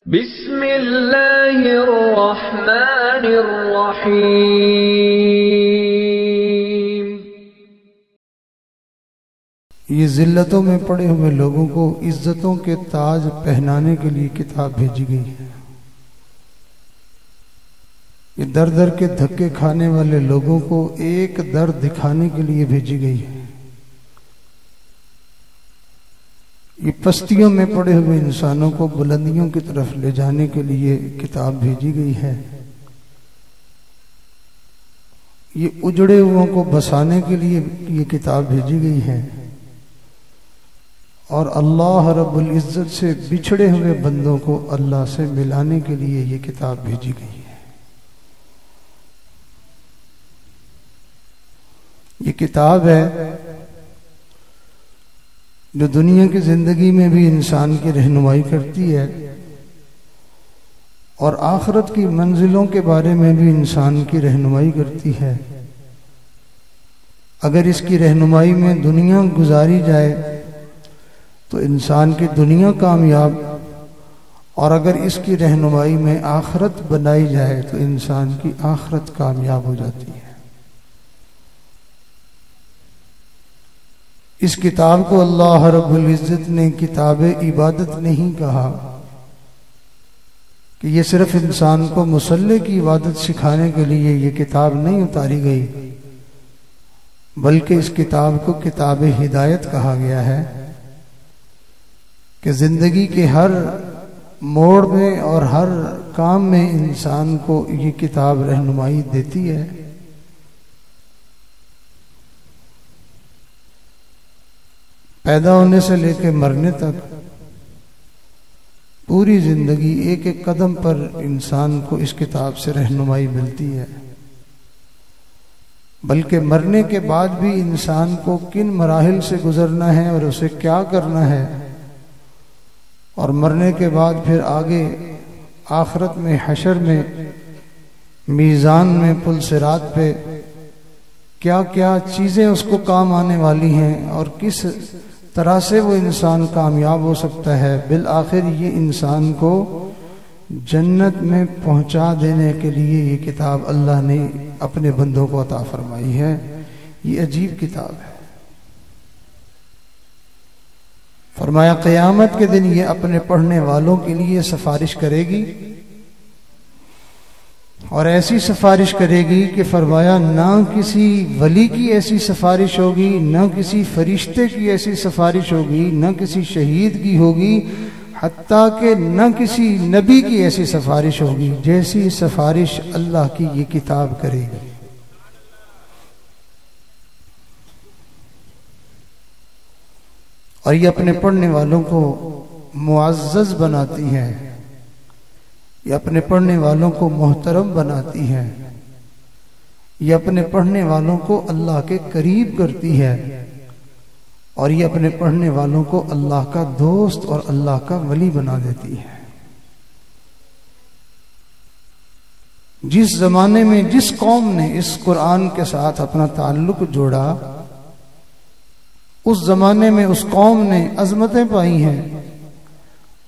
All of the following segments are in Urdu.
بسم اللہ الرحمن الرحیم۔ یہ ذلتوں میں پڑے ہوئے لوگوں کو عزتوں کے تاج پہنانے کے لیے کتاب بھیجی گئی ہے۔ یہ در در کے دھکے کھانے والے لوگوں کو ایک در دکھانے کے لیے بھیجی گئی ہے۔ یہ پستیوں میں پڑے ہوئے انسانوں کو بلندیوں کی طرف لے جانے کے لیے کتاب بھیجی گئی ہے۔ یہ اجڑے ہوئوں کو بسانے کے لیے یہ کتاب بھیجی گئی ہے، اور اللہ رب العزت سے بچھڑے ہوئے بندوں کو اللہ سے ملانے کے لیے یہ کتاب بھیجی گئی ہے۔ یہ کتاب ہے جو دنیا کی زندگی میں بھی انسان کی رہنمائی کرتی ہے، اور آخرت کی منزلوں کے بارے میں بھی انسان کی رہنمائی کرتی ہے۔ اگر اس کی رہنمائی میں دنیا گزاری جائے تو انسان کی دنیا کامیاب، اور اگر اس کی رہنمائی میں آخرت بنائی جائے تو انسان کی آخرت کامیاب ہو جاتی ہے۔ اس کتاب کو اللہ رب العزت نے کتاب عبادت نہیں کہا کہ یہ صرف انسان کو مصلی کی عبادت سکھانے کے لیے یہ کتاب نہیں اتاری گئی، بلکہ اس کتاب کو کتاب ہدایت کہا گیا ہے کہ زندگی کے ہر موڑ میں اور ہر کام میں انسان کو یہ کتاب رہنمائی دیتی ہے۔ پیدا ہونے سے لے کے مرنے تک پوری زندگی ایک ایک قدم پر انسان کو اس کتاب سے رہنمائی ملتی ہے، بلکہ مرنے کے بعد بھی انسان کو کن مراحل سے گزرنا ہے اور اسے کیا کرنا ہے، اور مرنے کے بعد پھر آگے آخرت میں حشر میں میزان میں پل صراط پہ کیا کیا چیزیں اس کو کام آنے والی ہیں اور کس طرح سے وہ انسان کامیاب ہو سکتا ہے، بالآخر یہ انسان کو جنت میں پہنچا دینے کے لیے یہ کتاب اللہ نے اپنے بندوں کو عطا فرمائی ہے۔ یہ عجیب کتاب ہے۔ فرمایا قیامت کے دن یہ اپنے پڑھنے والوں کے لیے سفارش کرے گی، اور ایسی سفارش کرے گی کہ فرمایا نہ کسی ولی کی ایسی سفارش ہوگی، نہ کسی فرشتے کی ایسی سفارش ہوگی، نہ کسی شہید کی ہوگی، حتیٰ کہ نہ کسی نبی کی ایسی سفارش ہوگی جیسی سفارش اللہ کی یہ کتاب کرے گی۔ اور یہ اپنے پڑھنے والوں کو معزز بناتی ہے، یہ اپنے پڑھنے والوں کو محترم بناتی ہے، یہ اپنے پڑھنے والوں کو اللہ کے قریب کرتی ہے، اور یہ اپنے پڑھنے والوں کو اللہ کا دوست اور اللہ کا ولی بنا دیتی ہے۔ جس زمانے میں جس قوم نے اس قرآن کے ساتھ اپنا تعلق جوڑا، اس زمانے میں اس قوم نے عظمتیں پائی ہیں،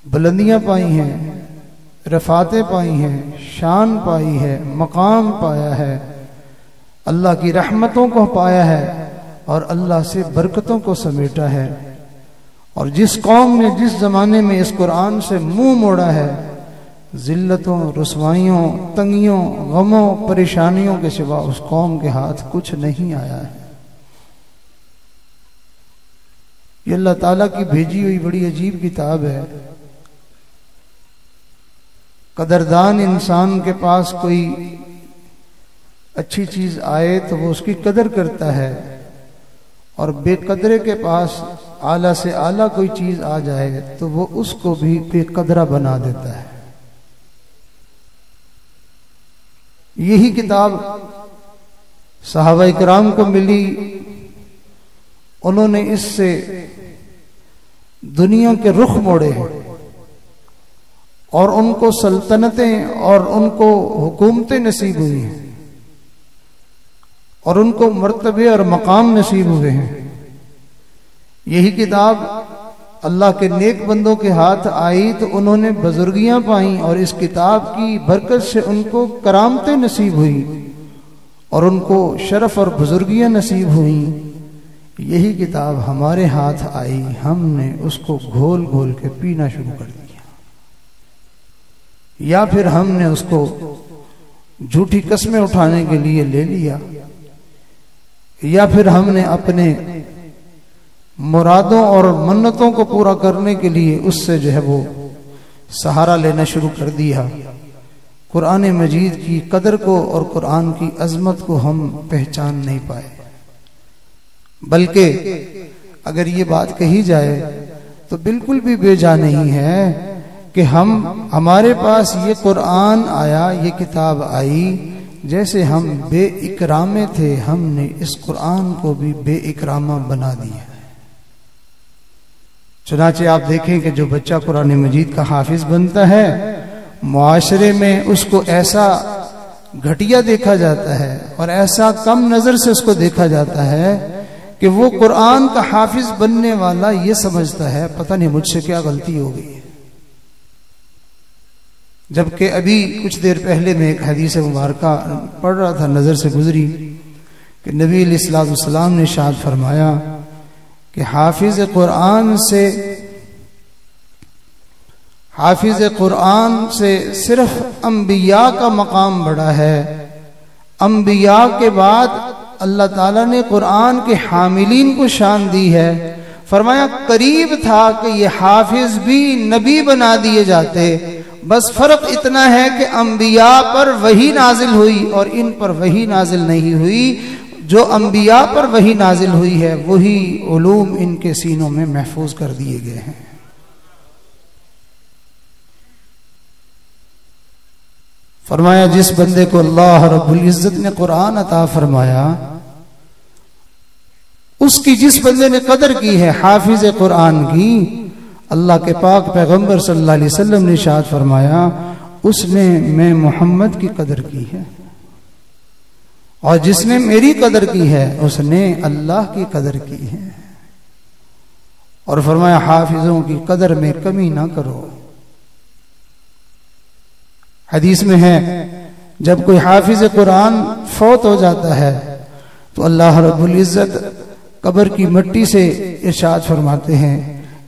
بلندیاں پائی ہیں، رفعتیں پائی ہیں، شان پائی ہے، مقام پایا ہے، اللہ کی رحمتوں کو پایا ہے، اور اللہ سے برکتوں کو سمیٹا ہے۔ اور جس قوم نے جس زمانے میں اس قرآن سے منہ موڑا ہے، ذلتوں، رسوائیوں، تنگیوں، غموں، پریشانیوں کے سوا اس قوم کے ہاتھ کچھ نہیں آیا ہے۔ یہ اللہ تعالیٰ کی بھیجی ہوئی بڑی عجیب کتاب ہے۔ قدردان انسان کے پاس کوئی اچھی چیز آئے تو وہ اس کی قدر کرتا ہے، اور بے قدرے کے پاس اعلیٰ سے اعلیٰ کوئی چیز آ جائے تو وہ اس کو بھی بے قدرہ بنا دیتا ہے۔ یہی کتاب صحابہ کرام کو ملی، انہوں نے اس سے دنیا کے رخ موڑے ہیں، اور ان کو سلطنتیں اور ان کو حکومتیں نصیب ہوئی ہیں، اور ان کو مرتبے اور مقام نصیب ہوئے ہیں۔ یہی کتاب اللہ کے نیک بندوں کے ہاتھ آئی تو انہوں نے بزرگیاں پائیں اور اس کتاب کی برکت سے ان کو کرامتیں نصیب ہوئی اور ان کو شرف اور بزرگیاں نصیب ہوئیں۔ یہی کتاب ہمارے ہاتھ آئی، ہم نے اس کو گھول گھول کے پینا شروع کر دیا، یا پھر ہم نے اس کو جھوٹی قسمیں اٹھانے کے لیے لے لیا، یا پھر ہم نے اپنے مرادوں اور منتوں کو پورا کرنے کے لیے اس سے جو ہے وہ سہارا لینا شروع کر دیا۔ قرآن مجید کی قدر کو اور قرآن کی عظمت کو ہم پہچان نہیں پائے، بلکہ اگر یہ بات کہی جائے تو بالکل بھی بے جا نہیں ہے کہ ہمارے پاس یہ قرآن آیا، یہ کتاب آئی، جیسے ہم بے اکرامے تھے ہم نے اس قرآن کو بھی بے اکرامہ بنا دیا۔ چنانچہ آپ دیکھیں کہ جو بچہ قرآن مجید کا حافظ بنتا ہے، معاشرے میں اس کو ایسا گھٹیا دیکھا جاتا ہے اور ایسا کم نظر سے اس کو دیکھا جاتا ہے کہ وہ قرآن کا حافظ بننے والا یہ سمجھتا ہے پتہ نہیں مجھ سے کیا غلطی ہو گئی ہے۔ جبکہ ابھی کچھ دیر پہلے میں ایک حدیث مبارکہ پڑھ رہا تھا، نظر سے گزری کہ نبی علیہ الصلوۃ والسلام نے ارشاد فرمایا کہ حافظ قرآن سے صرف انبیاء کا مقام بڑا ہے۔ انبیاء کے بعد اللہ تعالیٰ نے قرآن کے حاملین کو شان دی ہے۔ فرمایا قریب تھا کہ یہ حافظ بھی نبی بنا دیے جاتے، بس فرق اتنا ہے کہ انبیاء پر وحی نازل ہوئی اور ان پر وحی نازل نہیں ہوئی۔ جو انبیاء پر وحی نازل ہوئی ہے وہی علوم ان کے سینوں میں محفوظ کر دیے گئے ہیں۔ فرمایا جس بندے کو اللہ رب العزت نے قرآن عطا فرمایا، اس کی جس بندے نے قدر کی ہے حافظ قرآن کی، اللہ کے پاک پیغمبر صلی اللہ علیہ وسلم نے ارشاد فرمایا اس نے میں محمد کی قدر کی ہے، اور جس نے میری قدر کی ہے اس نے اللہ کی قدر کی ہے۔ اور فرمایا حافظوں کی قدر میں کمی نہ کرو۔ حدیث میں ہے جب کوئی حافظ قرآن فوت ہو جاتا ہے تو اللہ رب العزت قبر کی مٹی سے ارشاد فرماتے ہیں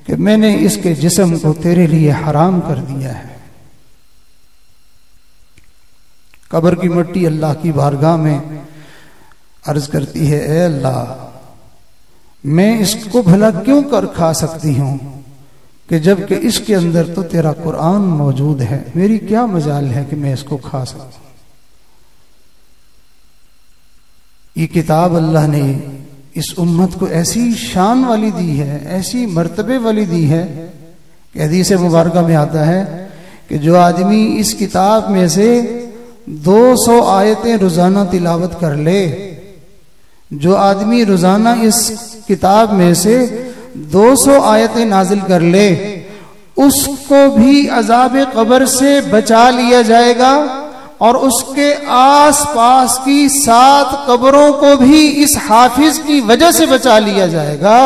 کہ میں نے اس کے جسم کو تیرے لیے حرام کر دیا ہے۔ قبر کی مٹی اللہ کی بارگاہ میں عرض کرتی ہے اے اللہ میں اس کو بھلا کیوں کر کھا سکتی ہوں کہ جب کہ اس کے اندر تو تیرا قرآن موجود ہے، میری کیا مجال ہے کہ میں اس کو کھا سکوں۔ یہ کتاب اللہ نے اس امت کو ایسی شان والی دی ہے، ایسی مرتبے والی دی ہے کہ حدیث مبارکہ میں آتا ہے کہ جو آدمی اس کتاب میں سے 200 آیتیں روزانہ تلاوت کر لے، جو آدمی روزانہ اس کتاب میں سے 200 آیتیں نازل کر لے، اس کو بھی عذاب قبر سے بچا لیا جائے گا، اور اس کے آس پاس کی 7 قبروں کو بھی اس حافظ کی وجہ سے بچا لیا جائے گا،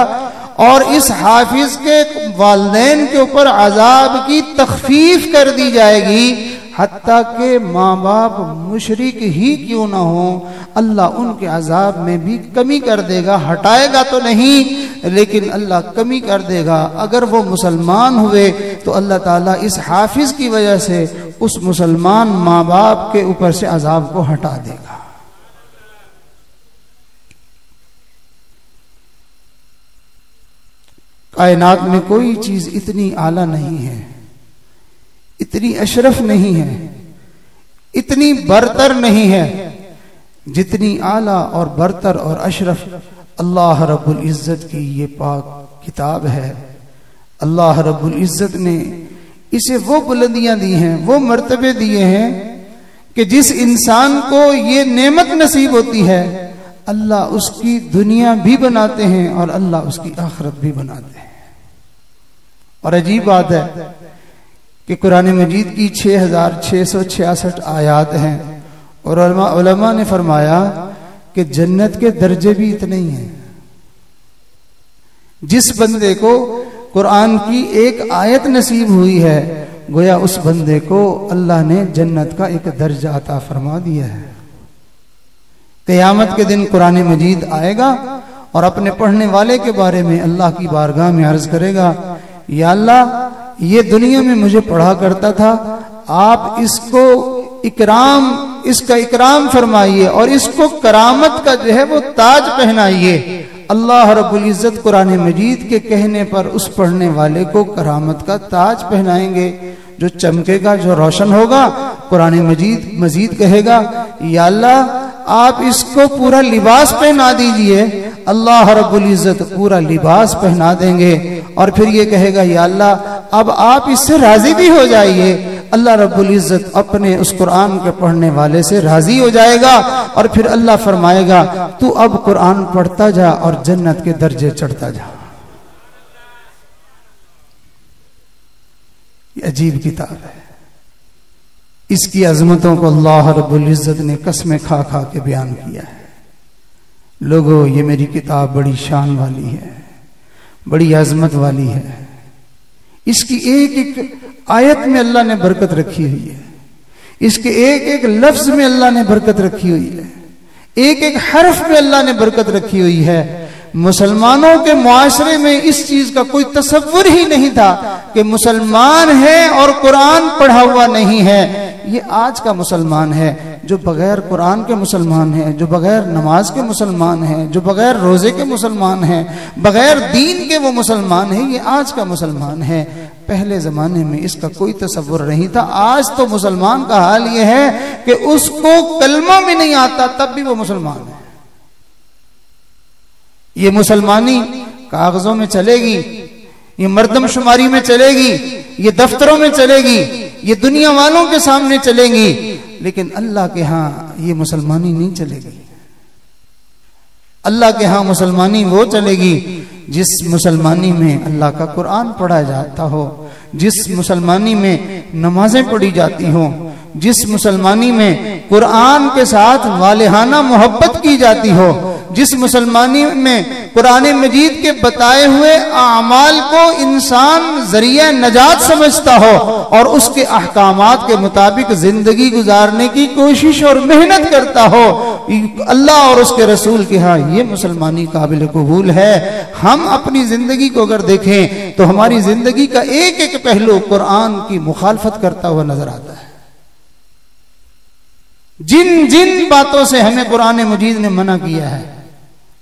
اور اس حافظ کے والدین کے اوپر عذاب کی تخفیف کر دی جائے گی، حتیٰ کہ ماں باپ مشرک ہی کیوں نہ ہوں اللہ ان کے عذاب میں بھی کمی کر دے گا، ہٹائے گا تو نہیں لیکن اللہ کمی کر دے گا۔ اگر وہ مسلمان ہوئے تو اللہ تعالیٰ اس حافظ کی وجہ سے اس مسلمان ماں باپ کے اوپر سے عذاب کو ہٹا دے گا۔ کائنات میں کوئی چیز اتنی اعلیٰ نہیں ہے، اتنی اشرف نہیں ہے، اتنی برتر نہیں ہے جتنی اعلیٰ اور برتر اور اشرف اللہ رب العزت کی یہ پاک کتاب ہے۔ اللہ رب العزت نے اسے وہ بلندیاں دی ہیں، وہ مرتبے دیے ہیں کہ جس انسان کو یہ نعمت نصیب ہوتی ہے اللہ اس کی دنیا بھی بناتے ہیں اور اللہ اس کی آخرت بھی بناتے ہیں۔ اور عجیب بات ہے کہ قرآن مجید کی 6666 آیات ہیں، اور علماء نے فرمایا کہ جنت کے درجے بھی اتنے ہی ہیں۔ جس بندے کو قرآن کی ایک آیت نصیب ہوئی ہے، گویا اس بندے کو اللہ نے جنت کا ایک درجہ عطا فرما دیا ہے۔ قیامت کے دن قرآن مجید آئے گا اور اپنے پڑھنے والے کے بارے میں اللہ کی بارگاہ میں عرض کرے گا، یا اللہ یہ دنیا میں مجھے پڑھا کرتا تھا، آپ اس کا اکرام فرمائیے اور اس کو کرامت کا جو ہے وہ تاج پہنائیے۔ اللہ رب العزت قرآن مجید کے کہنے پر اس پڑھنے والے کو کرامت کا تاج پہنائیں گے، جو چمکے گا، جو روشن ہوگا۔ قرآن مجید کہے گا، یا اللہ آپ اس کو پورا لباس پہنا دیجئے۔ اللہ رب العزت پورا لباس پہنا دیں گے اور پھر یہ کہے گا، یا اللہ اب آپ اس سے راضی بھی ہو جائیے۔ اللہ رب العزت اپنے اس قرآن کے پڑھنے والے سے راضی ہو جائے گا اور پھر اللہ فرمائے گا، تو اب قرآن پڑھتا جا اور جنت کے درجے چڑھتا جا۔ یہ عجیب کتاب ہے، اس کی عظمتوں کو اللہ رب العزت نے قسمیں کھا کھا کے بیان کیا ہے۔ لوگو، یہ میری کتاب بڑی شان والی ہے، بڑی عظمت والی ہے۔ اس کی ایک ایک آیت میں اللہ نے برکت رکھی ہوئی ہے، اس کے ایک ایک لفظ میں اللہ نے برکت رکھی ہوئی ہے، ایک ایک حرف میں اللہ نے برکت رکھی ہوئی ہے۔ مسلمانوں کے معاشرے میں اس چیز کا کوئی تصور ہی نہیں تھا کہ مسلمان ہے اور قرآن پڑھا ہوا نہیں ہے۔ یہ آج کا مسلمان ہے جو بغیر قرآن کے مسلمان ہے، جو بغیر نماز کے مسلمان ہے، جو بغیر روزے کے مسلمان ہے، بغیر دین کے وہ مسلمان ہے، یہ آج کا مسلمان ہے۔ پہلے زمانے میں اس کا کوئی تصور نہیں تھا۔ آج تو مسلمان کا حال یہ ہے کہ اس کو کلمہ بھی نہیں آتا تب بھی وہ مسلمان ہے۔ یہ مسلمانی کاغذوں میں چلے گی، یہ مردم شماری میں چلے گی، یہ دفتروں میں چلے گی، یہ دنیا والوں کے سامنے چلے گی، لیکن اللہ کے ہاں یہ مسلمانی نہیں چلے گی۔ اللہ کے ہاں مسلمانی وہ چلے گی جس مسلمانی میں اللہ کا قرآن پڑھا جاتا ہو، جس مسلمانی میں نمازیں پڑھی جاتی ہوں، جس مسلمانی میں قرآن کے ساتھ والہانہ محبت کی جاتی ہو، جس مسلمانی میں قرآن مجید کے بتائے ہوئے اعمال کو انسان ذریعہ نجات سمجھتا ہو اور اس کے احکامات کے مطابق زندگی گزارنے کی کوشش اور محنت کرتا ہو، اللہ اور اس کے رسول کے ہاں یہ مسلمانی قابل قبول ہے۔ ہم اپنی زندگی کو اگر دیکھیں تو ہماری زندگی کا ایک ایک پہلو قرآن کی مخالفت کرتا ہوا نظر آتا ہے۔ جن باتوں سے ہمیں قرآن مجید نے منع کیا ہے،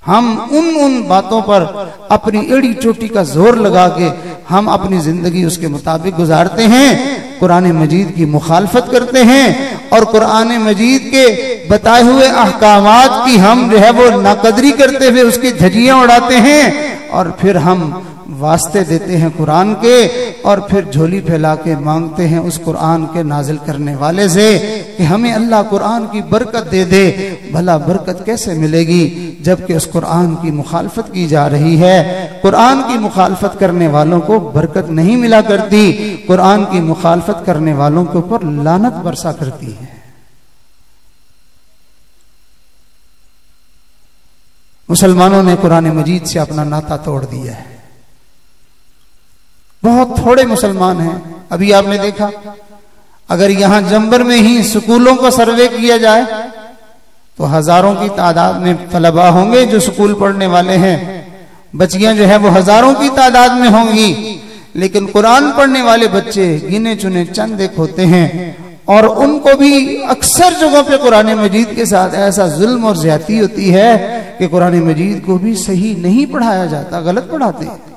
ہم ان باتوں پر اپنی ایڑی چوٹی کا زور لگا کے ہم اپنی زندگی اس کے مطابق گزارتے ہیں، قرآن مجید کی مخالفت کرتے ہیں اور قرآن مجید کے بتائے ہوئے احکامات کی ہم جو ہے وہ ناقدری کرتے ہوئے اس کی دھجیاں اڑاتے ہیں اور پھر ہم واسطے دیتے ہیں قرآن کے اور پھر جھولی پھیلا کے مانگتے ہیں اس قرآن کے نازل کرنے والے سے کہ ہمیں اللہ قرآن کی برکت دے دے۔ بھلا برکت کیسے ملے گی جبکہ اس قرآن کی مخالفت کی جا رہی ہے؟ قرآن کی مخالفت کرنے والوں کو برکت نہیں ملا کرتی، قرآن کی مخالفت کرنے والوں کے اوپر لعنت برسا کرتی ہے۔ مسلمانوں نے قرآن مجید سے اپنا ناطا توڑ دیا ہے۔ بہت تھوڑے مسلمان ہیں۔ ابھی آپ نے دیکھا اگر یہاں جمبر میں ہی سکولوں کو سروے کیا جائے تو ہزاروں کی تعداد میں طلباء ہوں گے جو سکول پڑھنے والے ہیں، بچیاں جو ہے وہ ہزاروں کی تعداد میں ہوں گی، لیکن قرآن پڑھنے والے بچے گنے چنے چند ایک ہوتے ہیں اور ان کو بھی اکثر جگہوں پہ قرآن مجید کے ساتھ ایسا ظلم اور زیادتی ہوتی ہے کہ قرآن مجید کو بھی صحیح نہیں پڑھایا جاتا، غلط پڑھاتے ہیں۔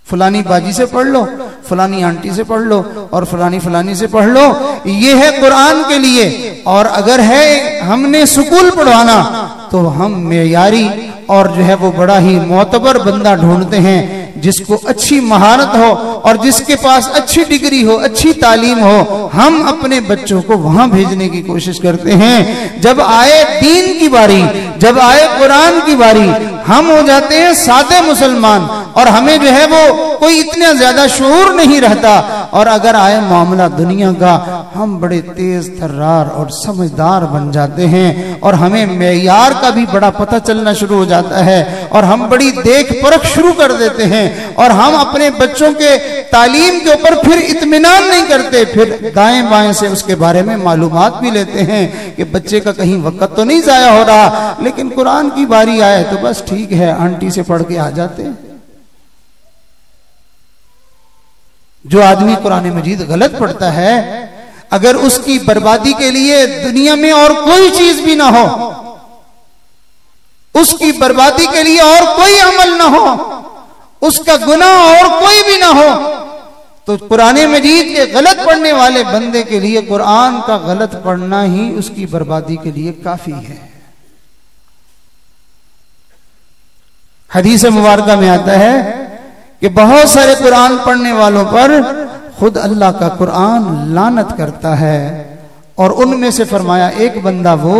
فلانی باجی سے پڑھ لو، فلانی آنٹی سے پڑھ لو اور فلانی سے پڑھ لو، یہ ہے قرآن کے لیے۔ اور اگر ہے ہم نے سکول پڑھوانا تو ہم معیاری اور جو ہے وہ بڑا ہی معتبر بندہ ڈھونڈتے ہیں جس کو اچھی مہارت ہو اور جس کے پاس اچھی ڈگری ہو، اچھی تعلیم ہو، ہم اپنے بچوں کو وہاں بھیجنے کی کوشش کرتے ہیں۔ جب آئے دین کی باری، جب آئے قرآن کی باری ہم ہو جاتے ہیں سادے مسلمان اور ہمیں جو ہے وہ کوئی اتنا زیادہ شعور نہیں رہتا، اور اگر آئے معاملہ دنیا کا ہم بڑے تیز ترار اور سمجھدار بن جاتے ہیں، اور ہمیں معیار کا بھی بڑا پتہ چلنا شروع ہو جاتا ہے، اور ہم بڑی دیکھ پرکھ شروع کر دیتے ہیں، اور ہم اپنے بچوں کے تعلیم کے اوپر پھر اطمینان نہیں کرتے، پھر دائیں بائیں سے اس کے بارے میں معلومات بھی لیتے ہیں کہ بچے کا کہیں وقت تو نہیں ضائع ہو رہا، لیکن قرآن کی باری آئے تو بس ٹھیک ہے آنٹی سے پڑھ کے آ جاتے ہیں۔ جو آدمی قرآن مجید غلط پڑھتا ہے، اگر اس کی بربادی کے لیے دنیا میں اور کوئی چیز بھی نہ ہو، اس کی بربادی کے لیے اور کوئی عمل نہ ہو، اس کا گناہ اور کوئی بھی نہ ہو، تو قرآن مجید کے غلط پڑھنے والے بندے کے لیے قرآن کا غلط پڑھنا ہی اس کی بربادی کے لیے کافی ہے۔ حدیث مبارکہ میں آتا ہے کہ بہت سارے قرآن پڑھنے والوں پر خود اللہ کا قرآن لعنت کرتا ہے، اور ان میں سے فرمایا ایک بندہ وہ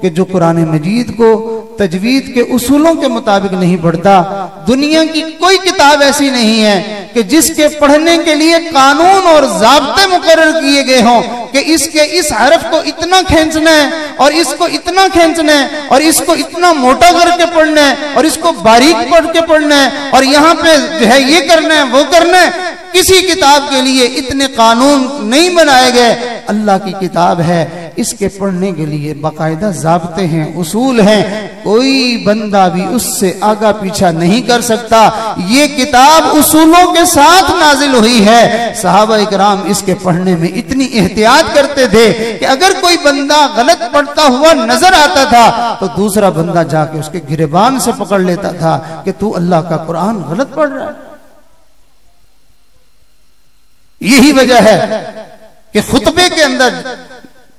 کہ جو قرآن مجید کو تجوید کے اصولوں کے مطابق نہیں پڑھتا۔ دنیا کی کوئی کتاب ایسی نہیں ہے کہ جس کے پڑھنے کے لیے قانون اور ضابطے مقرر کیے گئے ہوں کہ اس کے اس حرف کو اتنا کھینچنا ہے اور اس کو اتنا کھینچنا ہے اور اس کو اتنا موٹا کر کے پڑھنا ہے اور اس کو باریک پڑھ کے پڑھنا ہے اور یہاں پہ جو ہے یہ کرنا ہے وہ کرنا ہے۔ کسی کتاب کے لیے اتنے قانون نہیں بنائے گئے، اللہ کی کتاب ہے، اس کے پڑھنے کے لیے باقاعدہ ضابطے ہیں، اصول ہیں، کوئی بندہ بھی اس سے آگا پیچھا نہیں کر سکتا۔ یہ کتاب اصولوں کے ساتھ نازل ہوئی ہے۔ صحابہ اکرام اس کے پڑھنے میں اتنی احتیاط کرتے تھے کہ اگر کوئی بندہ غلط پڑھتا ہوا نظر آتا تھا تو دوسرا بندہ جا کے اس کے گریبان سے پکڑ لیتا تھا کہ تو اللہ کا قرآن غلط پڑھ رہا ہے۔ یہی وجہ ہے کہ خطبے کے اندر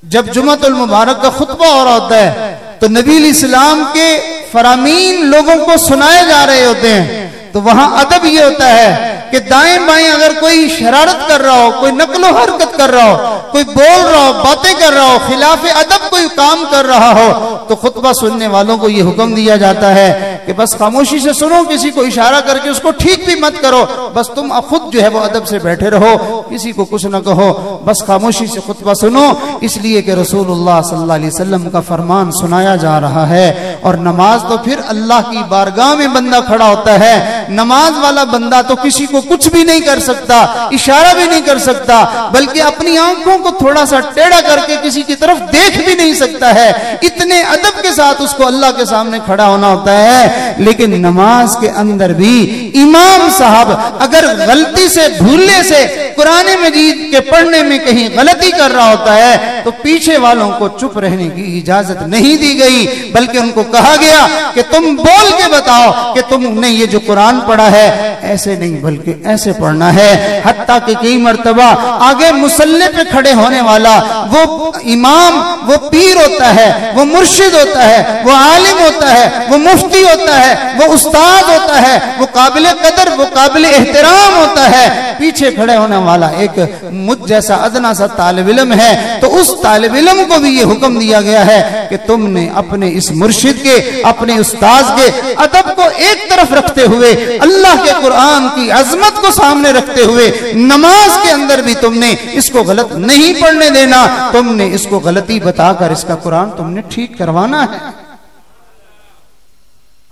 جب جمعۃ المبارک کا خطبہ ہو رہا ہوتا ہے تو نبی علیہ السلام کے فرامین لوگوں کو سنائے جا رہے ہوتے ہیں، تو وہاں ادب یہ ہوتا ہے کہ دائیں بائیں اگر کوئی شرارت کر رہا ہو، کوئی نقل و حرکت کر رہا ہو، کوئی بول رہا ہو، باتیں کر رہا ہو، خلاف ادب کوئی کام کر رہا ہو، تو خطبہ سننے والوں کو یہ حکم دیا جاتا ہے کہ بس خاموشی سے سنو، کسی کو اشارہ کر کے اس کو ٹھیک بھی مت کرو، بس تم خود جو ہے وہ ادب سے بیٹھے رہو، کسی کو کچھ نہ کہو، بس خاموشی سے خطبہ سنو، اس لیے کہ رسول اللہ صلی اللہ علیہ وسلم کا فرمان سنایا جا رہا ہے۔ اور نماز تو پھر اللہ کی بارگاہ میں بندہ کھڑا ہوتا ہے، نماز والا بندہ تو کسی کو کچھ بھی نہیں کر سکتا، اشارہ بھی نہیں کر سکتا، بلکہ اپنی آنکھوں کو تھوڑا سا ٹیڑھا کر کے کسی کی طرف دیکھ بھی نہیں سکتا ہے۔ اتنے ادب کے ساتھ اس کو اللہ کے سامنے کھڑا ہونا ہوتا ہے۔ لیکن نماز کے اندر بھی امام صاحب اگر غلطی سے بھولنے سے قرآن مجید کے پڑھنے میں کہیں غلطی کر رہا ہوتا ہے تو پیچھے والوں کو چپ رہنے کی اجازت نہیں دی گئی، بلکہ ان کو کہا گیا کہ تم بول کے بتاؤ کہ تم نے یہ جو قرآن پڑھا ہے ایسے نہیں بلکہ ایسے پڑھنا ہے۔ حتیٰ کہ کئی مرتبہ آگے مصلی پہ کھڑے ہونے والا وہ امام، وہ پیر ہوتا ہے، وہ مرشد ہوتا ہے، وہ عالم ہوتا ہے، وہ مفتی ہوتا ہے، وہ استاد ہوتا ہے، وہ قابل قدر، وہ قابل احترام ہوتا ہے، پیچھے کھڑے ہونے والا ایک مجھ جیسا ادنا سا طالب علم ہے، تو اس طالب علم کو بھی یہ حکم دیا گیا ہے کہ تم نے اپنے اس مرشد کے، اپنے استاذ کے ادب کو ایک طرف رکھتے ہوئے، اللہ کے قرآن کی عظمت کو سامنے رکھتے ہوئے، نماز کے اندر بھی تم نے اس کو غلط نہیں پڑھنے دینا، تم نے اس کو غلطی بتا کر اس کا قرآن تم نے ٹھیک کروانا ہے۔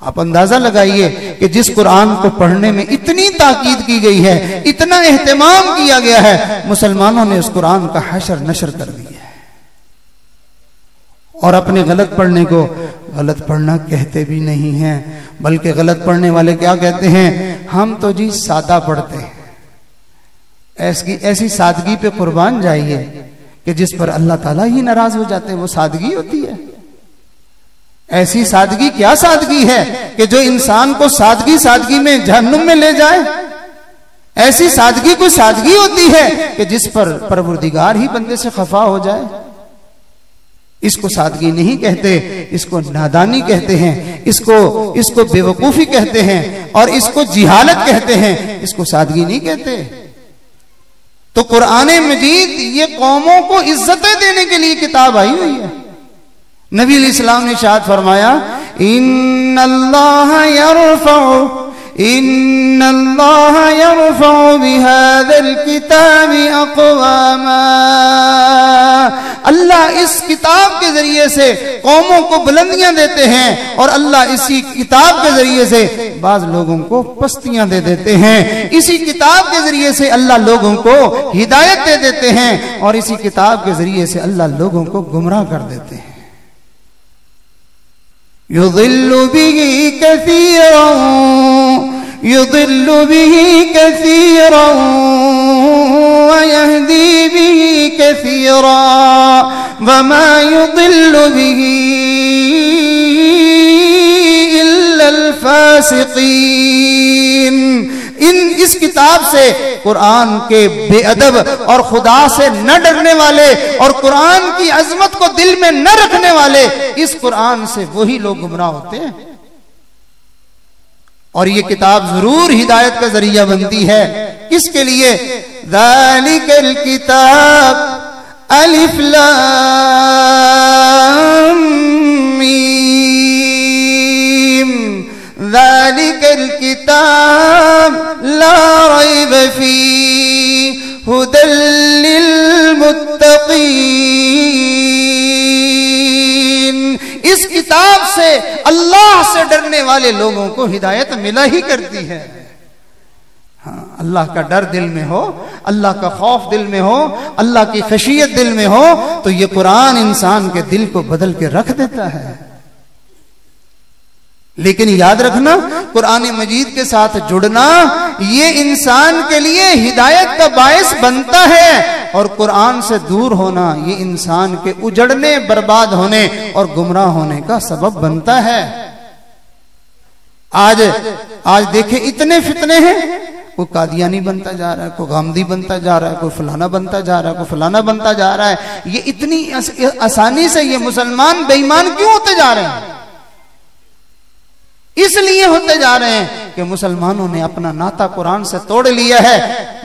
آپ اندازہ لگائیے کہ جس قرآن کو پڑھنے میں اتنی تاکید کی گئی ہے، اتنا اہتمام کیا گیا ہے، مسلمانوں نے اس قرآن کا حشر نشر کر دیا ہے، اور اپنے غلط پڑھنے کو غلط پڑھنا کہتے بھی نہیں ہیں، بلکہ غلط پڑھنے والے کیا کہتے ہیں؟ ہم تو جی سادہ پڑھتے ہیں۔ ایسی سادگی پہ قربان جائیے کہ جس پر اللہ تعالیٰ ہی ناراض ہو جاتے ہیں، وہ سادگی ہوتی ہے؟ ایسی سادگی کیا سادگی ہے کہ جو انسان کو سادگی میں جہنم میں لے جائے؟ ایسی سادگی کوئی سادگی ہوتی ہے کہ جس پر پروردگار ہی بندے سے خفا ہو جائے؟ اس کو سادگی نہیں کہتے، اس کو نادانی کہتے ہیں، اس کو بے وقوفی کہتے ہیں، اور اس کو جہالت کہتے ہیں، اس کو سادگی نہیں کہتے۔ تو قرآن مجید یہ قوموں کو عزتیں دینے کے لیے کتاب آئی ہوئی ہے۔ نبی علیہ السلام نے ارشاد فرمایا ان اللہ یرفع بهذا الكتاب اقواما، اللہ اس کتاب کے ذریعے سے قوموں کو بلندیاں دیتے ہیں، اور اللہ اسی کتاب کے ذریعے سے بعض لوگوں کو پستیاں دے دیتے ہیں، اسی کتاب کے ذریعے سے اللہ لوگوں کو ہدایت دے دیتے ہیں، اور اسی کتاب کے ذریعے سے اللہ لوگوں کو گمراہ کر دیتے ہیں۔ يضل به كثيرا ويهدي به كثيرا وما يضل به إلا الفاسقين۔ اس کتاب سے قرآن کے بے ادب اور خدا سے نہ ڈرنے والے اور قرآن کی عظمت کو دل میں نہ رکھنے والے، اس قرآن سے وہی لوگ گمراہ ہوتے ہیں۔ اور یہ کتاب ضرور ہدایت کا ذریعہ بنتی ہے، کس کے لیے؟ ذالک الکتاب الف لام میم، ذالک الکتاب لا ریب فیہ ھدی للمتقین۔ اس کتاب سے اللہ سے ڈرنے والے لوگوں کو ہدایت ملا ہی کرتی ہے۔ ہاں، اللہ کا ڈر دل میں ہو، اللہ کا خوف دل میں ہو، اللہ کی خشیت دل میں ہو، تو یہ قرآن انسان کے دل کو بدل کے رکھ دیتا ہے۔ لیکن یاد رکھنا، قرآن مجید کے ساتھ جڑنا یہ انسان کے لیے ہدایت کا باعث بنتا ہے، اور قرآن سے دور ہونا یہ انسان کے اجڑنے، برباد ہونے اور گمراہ ہونے کا سبب بنتا ہے۔ آج دیکھیں اتنے فتنے ہیں، کوئی قادیانی بنتا جا رہا ہے، کوئی غامدی بنتا جا رہا ہے، کوئی فلانا بنتا جا رہا ہے، کوئی فلانا بنتا جا رہا ہے۔ یہ اتنی آسانی سے یہ مسلمان بے ایمان کیوں ہوتے جا رہے ہیں؟ اس لیے ہوتے جا رہے ہیں کہ مسلمانوں نے اپنا ناطہ قرآن سے توڑ لیا ہے۔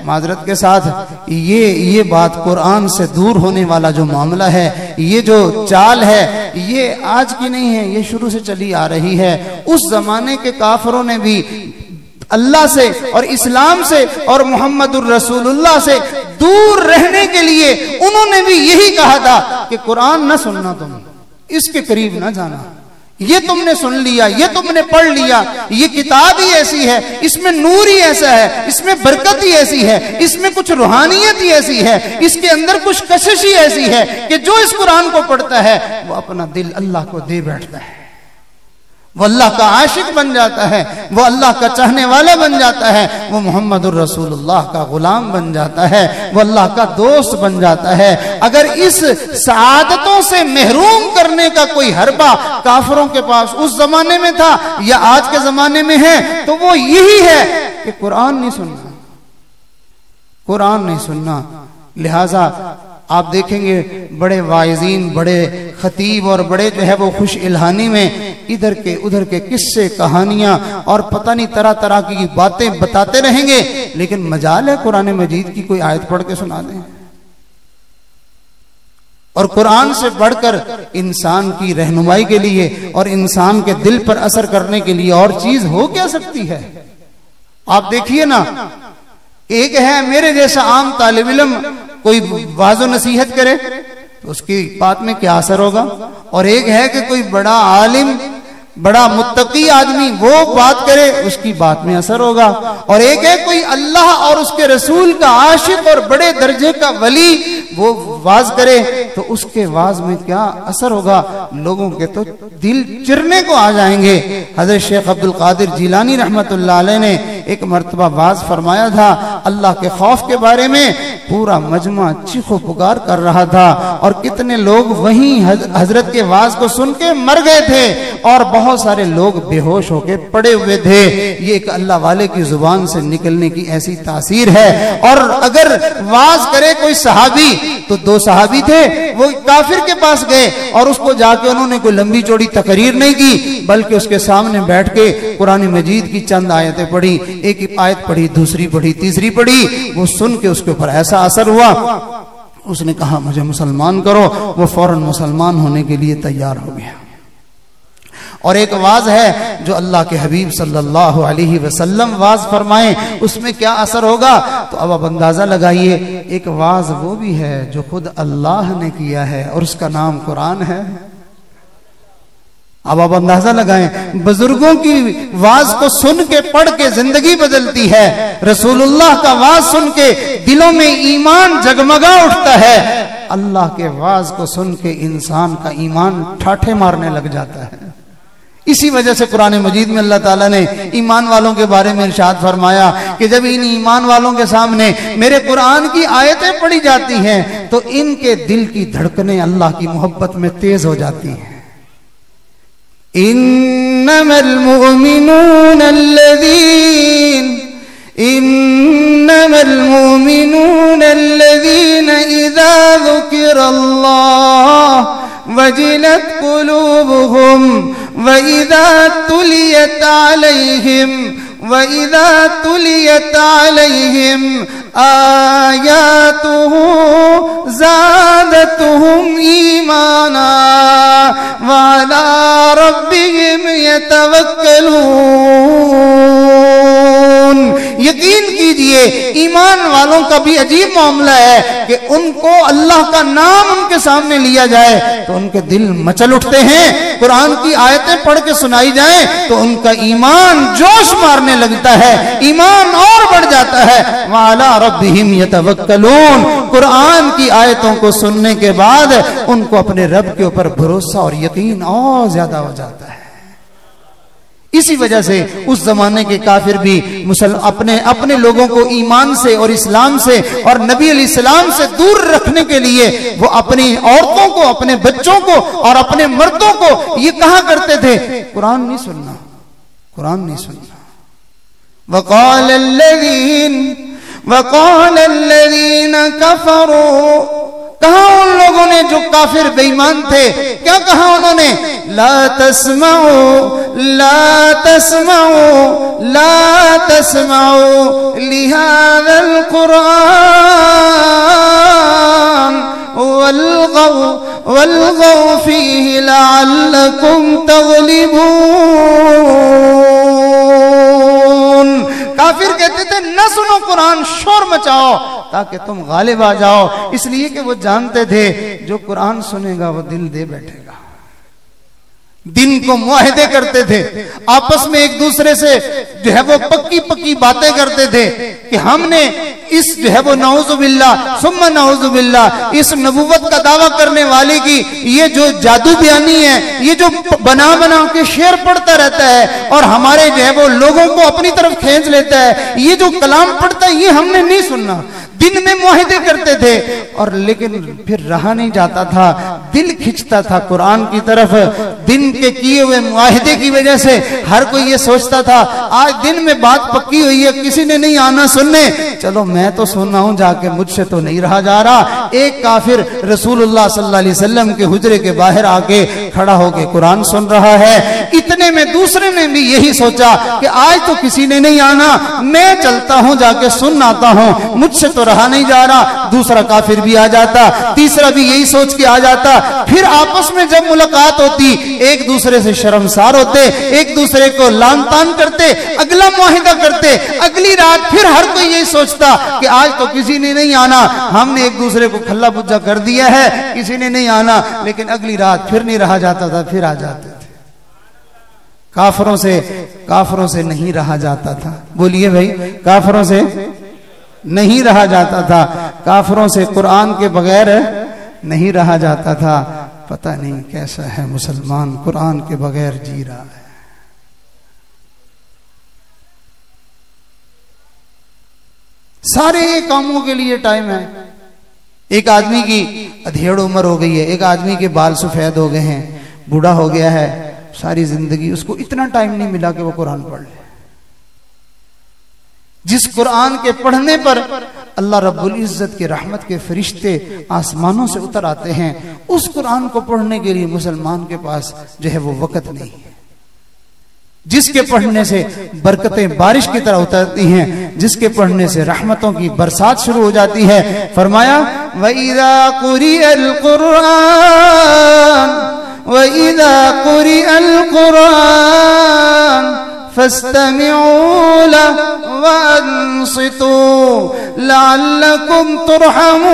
معذرت کے ساتھ یہ بات قرآن سے دور ہونے والا جو معاملہ ہے، یہ جو چال ہے، یہ آج کی نہیں ہے، یہ شروع سے چلی آ رہی ہے۔ اس زمانے کے کافروں نے بھی اللہ سے اور اسلام سے اور محمد الرسول اللہ سے دور رہنے کے لیے انہوں نے بھی یہی کہا تھا کہ قرآن نہ سننا، تم اس کے قریب نہ جانا، یہ تم نے سن لیا، یہ تم نے پڑھ لیا، یہ کتاب ہی ایسی ہے، اس میں نور ہی ایسا ہے، اس میں برکت ہی ایسی ہے، اس میں کچھ روحانیت ہی ایسی ہے، اس کے اندر کچھ کشش ہی ایسی ہے کہ جو اس قرآن کو پڑھتا ہے وہ اپنا دل اللہ کو دے بیٹھتا ہے، وہ اللہ کا عاشق بن جاتا ہے، وہ اللہ کا چاہنے والا بن جاتا ہے، وہ محمد الرسول اللہ کا غلام بن جاتا ہے، وہ اللہ کا دوست بن جاتا ہے۔ اگر اس سعادتوں سے محروم کرنے کا کوئی حربہ کافروں کے پاس اس زمانے میں تھا یا آج کے زمانے میں ہے تو وہ یہی ہے کہ قرآن نہیں سننا، قرآن نہیں سننا۔ لہذا آپ دیکھیں گے بڑے واعظین، بڑے خطیب اور بڑے جو ہے وہ خوش الہانی میں ادھر کے ادھر کے قصے، کہانیاں اور پتہ نہیں طرح طرح کی باتیں بتاتے رہیں گے، لیکن مجال ہے قرآن مجید کی کوئی آیت پڑھ کے سنا دیں؟ اور قرآن سے بڑھ کر انسان کی رہنمائی کے لیے اور انسان کے دل پر اثر کرنے کے لیے اور چیز ہو کیا سکتی ہے؟ آپ دیکھیے نا، ایک ہے میرے جیسا عام طالب علم کوئی واعظ و نصیحت کرے تو اس کی بات میں کیا اثر ہوگا، اور ایک ہے کہ کوئی بڑا عالم، بڑا متقی آدمی وہ بات کرے اس کی بات میں اثر ہوگا، اور ایک ہے کوئی اللہ اور اس کے رسول کا عاشق اور بڑے درجے کا ولی وہ واز کرے تو اس کے واز میں کیا اثر ہوگا؟ لوگوں کے تو دل چرنے کو آ جائیں گے۔ حضرت شیخ عبد القادر جیلانی رحمت اللہ علیہ نے ایک مرتبہ واز فرمایا تھا، اللہ کے خوف کے بارے میں پورا مجمع چیخ و پکار کر رہا تھا، اور کتنے لوگ وہیں حضرت کے واز کو سن کے مر گئے تھے، اور بہت سارے لوگ بے ہوش ہو کے پڑے ہوئے تھے۔ یہ ایک اللہ والے کی زبان سے نکلنے کی ایسی تاثیر ہے۔ اور اگر واز کرے کوئی صحابی، تو دو صحابی تھے، وہ کافر کے پاس گئے اور اس کو جا کے انہوں نے کوئی لمبی چوڑی تقریر نہیں کی، بلکہ اس کے سامنے بیٹھ کے قرآن مجید کی چند آیتیں پڑھی، ایک آیت پڑھی، دوسری پڑھی، تیسری پڑھی، وہ سن کے اس کے اوپر ایسا اثر ہوا، اس نے کہا مجھے مسلمان کرو، وہ فوراً مسلمان ہونے کے لیے تیار ہو گیا۔ اور ایک واز ہے جو اللہ کے حبیب صلی اللہ علیہ وسلم واز فرمائیں، اس میں کیا اثر ہوگا؟ تو اب آپ اندازہ لگائیے، ایک واز وہ بھی ہے جو خود اللہ نے کیا ہے اور اس کا نام قرآن ہے۔ اب آپ اندازہ لگائیں، بزرگوں کی واز کو سن کے پڑھ کے زندگی بدلتی ہے، رسول اللہ کا واز سن کے دلوں میں ایمان جگمگا اٹھتا ہے، اللہ کے واز کو سن کے انسان کا ایمان ٹھاٹھے مارنے لگ جاتا ہے۔ اسی وجہ سے قرآن مجید میں اللہ تعالیٰ نے ایمان والوں کے بارے میں ارشاد فرمایا کہ جب ان ایمان والوں کے سامنے میرے قرآن کی آیتیں پڑھی جاتی ہیں تو ان کے دل کی دھڑکنیں اللہ کی محبت میں تیز ہو جاتی ہیں۔ انما المؤمنون الذين اذا ذكر الله وجلت قلوبهم وإذا تليت عليهم آياته زادتهم إيمانا وعلى ربهم يتوكلون۔ یقین کیجئے ایمان والوں کا بھی عجیب معاملہ ہے کہ ان کو اللہ کا نام ان کے سامنے لیا جائے تو ان کے دل مچل اٹھتے ہیں، قرآن کی آیتیں پڑھ کے سنائی جائیں تو ان کا ایمان جوش مارنے لگتا ہے، ایمان اور بڑھ جاتا ہے۔ وَعَلَىٰ رَبِّهِمْ يَتَوَكَّلُونَ۔ قرآن کی آیتوں کو سننے کے بعد ان کو اپنے رب کے اوپر بھروسہ اور یقین اور زیادہ ہو جاتا ہے۔ اسی وجہ سے اس زمانے کے کافر بھی اپنے لوگوں کو ایمان سے اور اسلام سے اور نبی علیہ السلام سے دور رکھنے کے لیے وہ اپنی عورتوں کو، اپنے بچوں کو اور اپنے مردوں کو یہ کہا کرتے تھے قرآن نہیں سننا، قرآن نہیں سننا۔ وقال الذين كفروا، کہا ان لوگوں نے جو کافر بے ایمان تھے، کیا کہا انہوں نے؟ لا تسمعوا لهذا القرآن والغوا فيه لعلكم تغلبون۔ کافر کہتے تھے نہ سنو قرآن، شور مچاؤ تاکہ تم غالب آ جاؤ، اس لیے کہ وہ جانتے تھے جو قرآن سنے گا وہ دل دے بیٹھے گا۔ دن کو معاہدے کرتے تھے، آپس میں ایک دوسرے سے جو ہے وہ پکی پکی باتیں کرتے تھے کہ ہم نے اس جو ہے وہ نعوذ باللہ ثم نعوذ باللہ اس نبوت کا دعویٰ کرنے والے کی یہ جو جادو بیانی ہے، یہ جو بنا کے شعر پڑھتا رہتا ہے اور ہمارے جو ہے وہ لوگوں کو اپنی طرف کھینچ لیتا ہے، یہ جو کلام پڑھتا ہے یہ ہم نے نہیں سننا۔ دن میں معاہدے کرتے تھے اور لیکن پھر رہا نہیں جاتا تھا، دل کھنچتا تھا قرآن کی طرف۔ دن کے کیے ہوئے معاہدے کی وجہ سے ہر کوئی یہ سوچتا تھا آج دن میں بات پکی ہوئی ہے، کسی نے نہیں آنا سننے، چلو میں تو سننا ہوں جا کے، مجھ سے تو نہیں رہا جا رہا۔ ایک کافر رسول اللہ صلی اللہ علیہ وسلم کے حجرے کے باہر آ کے کھڑا ہو کے قرآن سن رہا ہے، اتنے میں دوسرے نے بھی یہی سوچا کہ آج تو کسی نے نہیں آنا، میں چلتا ہوں جا کے سن آتا ہوں، مجھ سے تو رہا نہیں جا رہا۔ دوسرا کافر بھی آ جاتا، تیسرا بھی یہی سوچ کے آ جاتا، پھر آپس میں جب ملاقات ہوتی ایک دوسرے سے شرمسار ہوتے، ایک دوسرے کو لان تان کرتے، اگلا معاہدہ کرتے، اگلی رات پھر ہر کوئی یہی سوچتا کہ آج تو کسی نے نہیں آنا، ہم نے ایک دوسرے کو کھلا بجا کر دیا ہے، کسی نے نہیں آنا، لیکن اگلی رات پھر نہیں رہا جاتا تھا، پھر آ جاتے تھے۔ کافروں سے نہیں رہا جاتا تھا، بولیے بھائی، کافروں سے نہیں رہا جاتا تھا، کافروں سے قرآن کے بغیر نہیں رہا جاتا تھا۔ پتہ نہیں کیسا ہے مسلمان، قرآن کے بغیر جی رہا ہے۔ سارے کاموں کے لیے ٹائم ہے۔ ایک آدمی کی ادھیڑ عمر ہو گئی ہے، ایک آدمی کے بال سفید ہو گئے ہیں، بوڑھا ہو گیا ہے، ساری زندگی اس کو اتنا ٹائم نہیں ملا کہ وہ قرآن پڑھ لے۔ جس قرآن کے پڑھنے پر اللہ رب العزت کے رحمت کے فرشتے آسمانوں سے اتر آتے ہیں، اس قرآن کو پڑھنے کے لیے مسلمان کے پاس جو ہے وہ وقت نہیں ہے۔ جس کے پڑھنے سے برکتیں بارش کی طرح اترتی ہیں، جس کے پڑھنے سے رحمتوں کی برسات شروع ہو جاتی ہے۔ فرمایا وَإِذَا قُرِئَ الْقُرْآنُ وَإِذَا قُرِئَ الْقُرْآنُ فَاسْتَمِعُوا لَهُ وَأَنصِتُوا لَعَلَّكُمْ تُرْحَمُونَ۔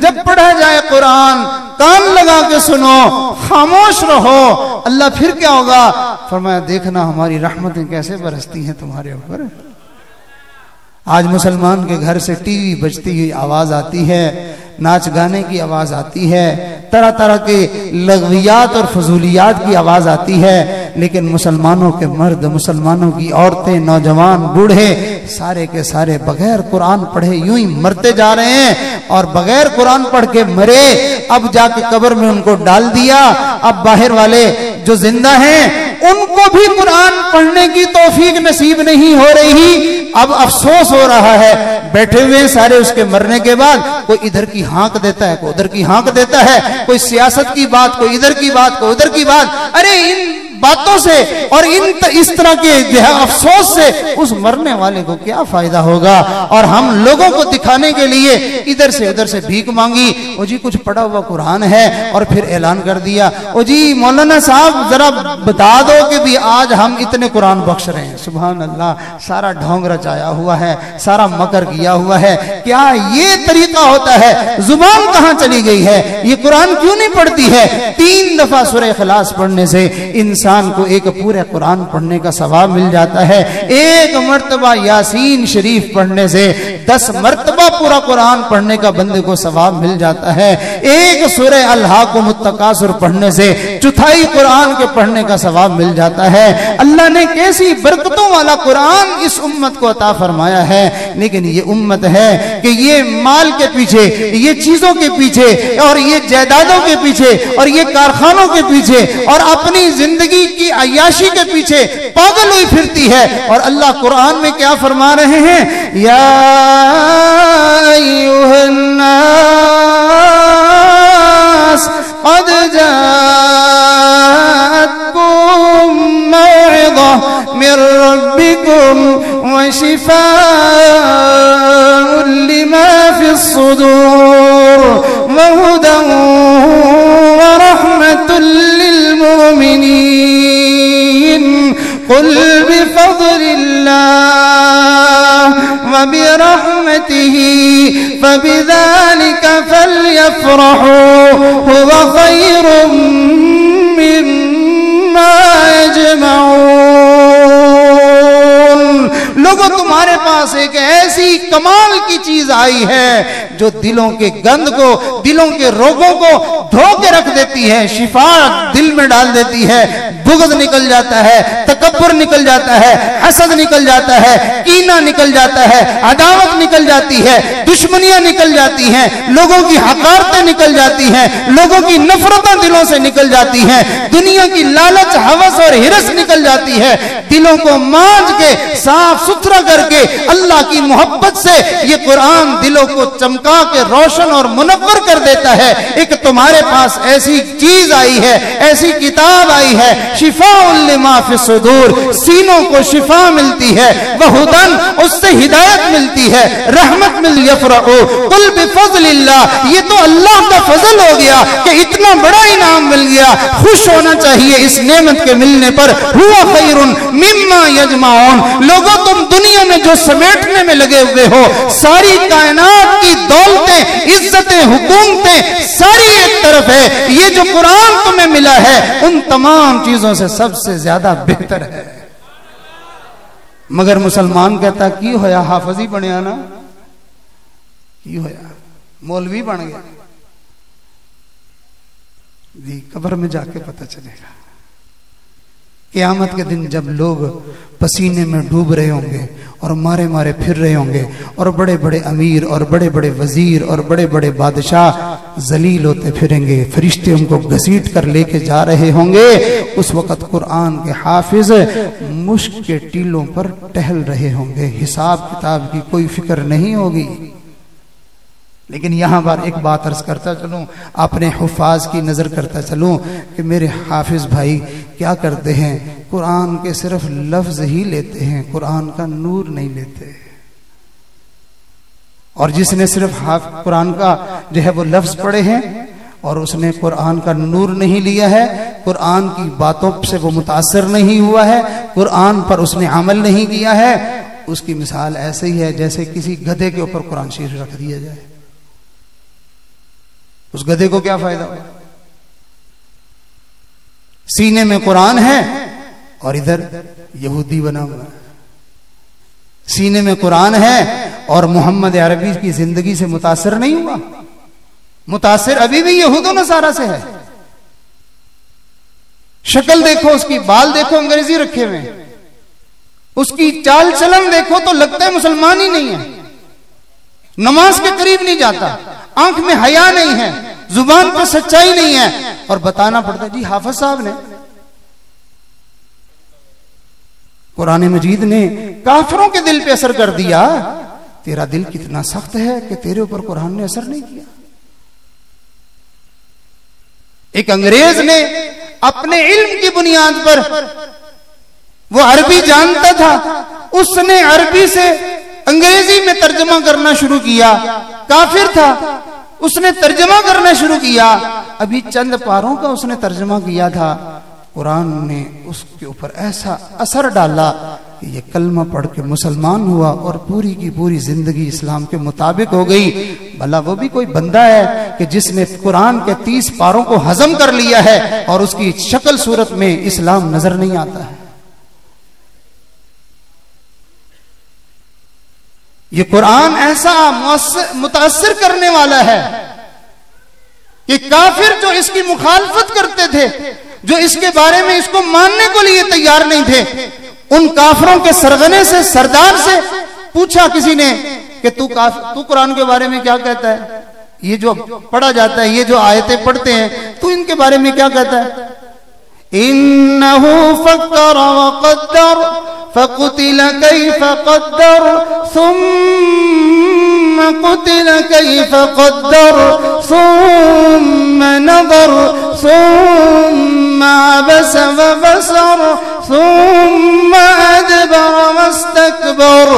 جب پڑھا جائے قرآن کان لگا کے سنو، خاموش رہو۔ اللہ پھر کیا ہوگا؟ فرمایا دیکھنا ہماری رحمتیں کیسے برستی ہیں تمہارے اوپر۔ آج مسلمان کے گھر سے ٹی وی بجتی ہوئی آواز آتی ہے، ناچ گانے کی آواز آتی ہے، طرح طرح کے لغویات اور فضولیات کی آواز آتی ہے، لیکن مسلمانوں کے مرد، مسلمانوں کی عورتیں، نوجوان، بوڑھے سارے کے سارے بغیر قرآن پڑھے یوں ہی مرتے جا رہے ہیں، اور بغیر قرآن پڑھ کے مرے، اب جا کے قبر میں ان کو ڈال دیا، اب باہر والے جو زندہ ہیں ان کو بھی قرآن پڑھنے کی توفیق نصیب نہیں ہو رہی۔ اب افسوس ہو رہا ہے، بیٹھے ہوئے سارے اس کے مرنے کے بعد، کوئی ادھر کی ہانک دیتا ہے، کوئی ادھر کی ہانک دیتا ہے، کوئی سیاست کی بات، کوئی ادھر کی بات، کوئی ادھر کی بات۔ ارے ان باتوں سے اور اس طرح کے افسوس سے اس مرنے والے کو کیا فائدہ ہوگا؟ اور ہم لوگوں کو دکھانے کے لیے ادھر سے بھیک مانگی، او جی کچھ پڑھا ہوا قرآن ہے، اور پھر اعلان کر دیا، او جی مولانا صاحب ذرا بتا دو کہ بھی آج ہم اتنے قرآن بخش رہے ہیں۔ سبحان اللہ، سارا ڈھونگ رچایا ہوا ہے، سارا مکر کیا ہوا ہے۔ کیا یہ طریقہ ہوتا ہے؟ زبان کہاں چلی گئی ہے؟ یہ قرآن کیوں نہیں پڑھتی ہے؟ 3 دفعہ سورہ اخلاص پڑھنے سے انسان کو ایک پورے قرآن پڑھنے کا ثواب مل جاتا ہے، 1 مرتبہ یاسین شریف پڑھنے سے 10 مرتبہ پورا قرآن پڑھنے کا بندے کو ثواب مل جاتا ہے، 1 سورہ الہاکم التکاثر پڑھنے سے 1/4 قرآن کے پڑھنے کا ثواب مل جاتا ہے۔ اللہ نے کیسی برکتوں والا قرآن اس امت کو عطا فرمایا ہے، لیکن یہ امت ہے کہ یہ مال کے پیچھے، یہ چیزوں کے پیچھے، اور یہ جائیدادوں کے پیچھے، اور یہ کارخانوں کے پیچھے، اور اپنی زندگی کی عیاشی کے پیچھے پاگل ہوئی پھرتی ہے۔ اور اللہ قرآن میں کیا فرما رہے ہیں؟ یا ایھا الناس قد جاءتکم موعظہ من ربکم وشفاء لما فی الصدور وہدی ورحمۃ للمؤمنین قل بفضل اللہ وبرحمته فبذلك فليفرحوا هو خير مما يجمعون۔ لوگوں تمہارے پاس ایک ایسی کمال کی چیز آئی ہے جو دلوں کے گند کو، دلوں کے روگوں کو دھو کے رکھ دیتی ہے، شفا دل میں ڈال دیتی ہے، بغض نکل جاتا ہے، تکبر نکل جاتا ہے، حسد نکل جاتا ہے، کینہ نکل جاتا ہے، عداوت نکل جاتی ہے، دشمنیاں نکل جاتی ہیں، لوگوں کی حقارتیں نکل جاتی ہیں، لوگوں کی نفرتیں دلوں سے نکل جاتی ہیں، دنیا کی لالچ، ہوس اور ہرس نکل جاتی ہے۔ دلوں کو مانج کے صاف ستھرا کر کے اللہ کی محبت سے یہ قرآن دلوں کو چمکا کے روشن اور منور کر دیتا ہے۔ ایک تمہارے پاس ایسی چیز آئی ہے، ایسی کتاب آئی ہے، شفاء لما فی الصدور، سینوں کو شفا ملتی ہے، وہدن اس سے ہدایت ملتی ہے، رحمت مل یفرحوا قل بفضل اللہ، یہ تو اللہ کا فضل ہو گیا کہ اتنا بڑا انعام مل گیا، خوش ہونا چاہیے اس نعمت کے ملنے پر۔ ہوا خیر مما یجمعون، لوگوں تم دنیا میں جو سمیٹنے میں لگے ہوئے ہو، ساری کائنات کی دولتیں، عزتیں، حکومتیں ساری ایک طرف ہے، یہ جو قرآن تمہیں ملا ہے ان تمام چیزوں سے سب سے زیادہ بہتر ہے۔ مگر مسلمان کہتا کی ہویا حافظی بنیا نا، کی ہویا مولوی بن گیا، جی قبر میں جا کے پتہ چلے گا۔ قیامت کے دن جب لوگ پسینے میں ڈوب رہے ہوں گے اور مارے مارے پھر رہے ہوں گے، اور بڑے بڑے امیر اور بڑے بڑے وزیر اور بڑے بڑے بادشاہ ذلیل ہوتے پھریں گے، فرشتے ان کو گھسیٹ کر لے کے جا رہے ہوں گے، اس وقت قرآن کے حافظ مشک کے ٹیلوں پر ٹہل رہے ہوں گے، حساب کتاب کی کوئی فکر نہیں ہوگی۔ لیکن یہاں پر ایک بات عرض کرتا چلوں، اپنے حفاظ کی نظر کرتا چلوں کہ میرے حافظ بھائی کیا کرتے ہیں، قرآن کے صرف لفظ ہی لیتے ہیں، قرآن کا نور نہیں لیتے۔ اور جس نے صرف قرآن کا جو ہے وہ لفظ پڑھے ہیں اور اس نے قرآن کا نور نہیں لیا ہے، قرآن کی باتوں سے وہ متاثر نہیں ہوا ہے، قرآن پر اس نے عمل نہیں کیا ہے، اس کی مثال ایسے ہی ہے جیسے کسی گدھے کے اوپر قرآن شریف رکھ دیا جائے، اس گدھے کو کیا فائدہ ہوا؟ سینے میں قرآن ہے اور ادھر یہودی بنا ہوا ہے، سینے میں قرآن ہے اور محمد عربی کی زندگی سے متاثر نہیں ہوا، متاثر ابھی بھی یہود و نصارہ سے ہے۔ شکل دیکھو اس کی، بال دیکھو انگریزی رکھے ہوئے، اس کی چال چلن دیکھو تو لگتا ہے مسلمان ہی نہیں ہے، نماز کے قریب نہیں جاتا، آنکھ میں حیا نہیں ہے، زبان پر سچائی نہیں ہے، اور بتانا پڑتا ہے جی حافظ صاحب نے، قرآن مجید نے کافروں کے دل پہ اثر کر دیا۔ تیرا دل کتنا سخت ہے کہ تیرے اوپر قرآن نے اثر نہیں کیا۔ ایک انگریز نے اپنے علم کی بنیاد پر، وہ عربی جانتا تھا، اس نے عربی سے انگریزی میں ترجمہ کرنا شروع کیا، کافر تھا، اس نے ترجمہ کرنا شروع کیا، ابھی چند پاروں کا اس نے ترجمہ کیا تھا، قرآن نے اس کے اوپر ایسا اثر ڈالا کہ یہ کلمہ پڑھ کے مسلمان ہوا اور پوری کی پوری زندگی اسلام کے مطابق ہو گئی۔ بھلا وہ بھی کوئی بندہ ہے کہ جس نے قرآن کے 30 پاروں کو ہضم کر لیا ہے اور اس کی شکل صورت میں اسلام نظر نہیں آتا ہے۔ یہ قرآن ایسا متاثر کرنے والا ہے کہ کافر جو اس کی مخالفت کرتے تھے، جو اس کے بارے میں اس کو ماننے کو لیے تیار نہیں تھے، ان کافروں کے سرغنے سے، سردار سے پوچھا کسی نے کہ تو قرآن کے بارے میں کیا کہتا ہے؟ یہ جو پڑھا جاتا ہے، یہ جو آیتیں پڑھتے ہیں، تو ان کے بارے میں کیا کہتا ہے؟ انہو فکر وقدر فقتل کیف قدر ثم قتل کیف قدر ثم نظر ثم عبس وبصر ثم ادبر واستكبر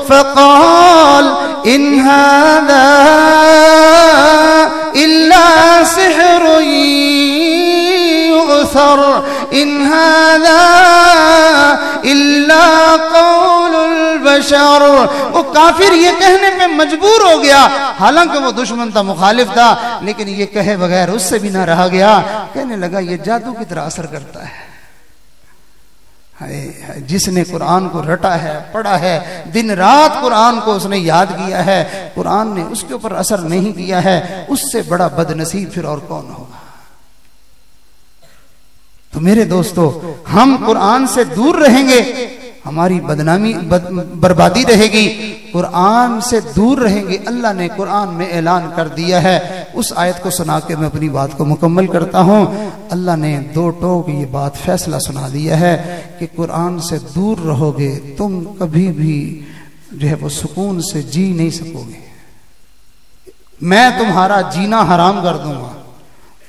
فقال ان هذا الا سحر يؤثر ان هذا الا قول البشر۔ وہ کافر یہ کہنے پہ مجبور ہو گیا، حالانکہ وہ دشمن تھا، مخالف تھا، لیکن یہ کہے بغیر اس سے بھی نہ رہا گیا، کہنے لگا یہ جادو کی طرح اثر کرتا ہے۔ جس نے قرآن کو رٹا ہے، پڑھا ہے، دن رات قرآن کو اس نے یاد کیا ہے، قرآن نے اس کے اوپر اثر نہیں کیا ہے، اس سے بڑا بد نصیب پھر اور کون ہوگا؟ تو میرے دوستو، ہم قرآن سے دور رہیں گے، ہماری بدنامی بربادی رہے گی۔ قرآن سے دور رہیں گے، اللہ نے قرآن میں اعلان کر دیا ہے۔ اس آیت کو سنا کے میں اپنی بات کو مکمل کرتا ہوں۔ اللہ نے 2 ٹوک یہ بات فیصلہ سنا دیا ہے کہ قرآن سے دور رہو گے، تم کبھی بھی جو ہے وہ سکون سے جی نہیں سکو گے۔ میں تمہارا جینا حرام کر دوں گا،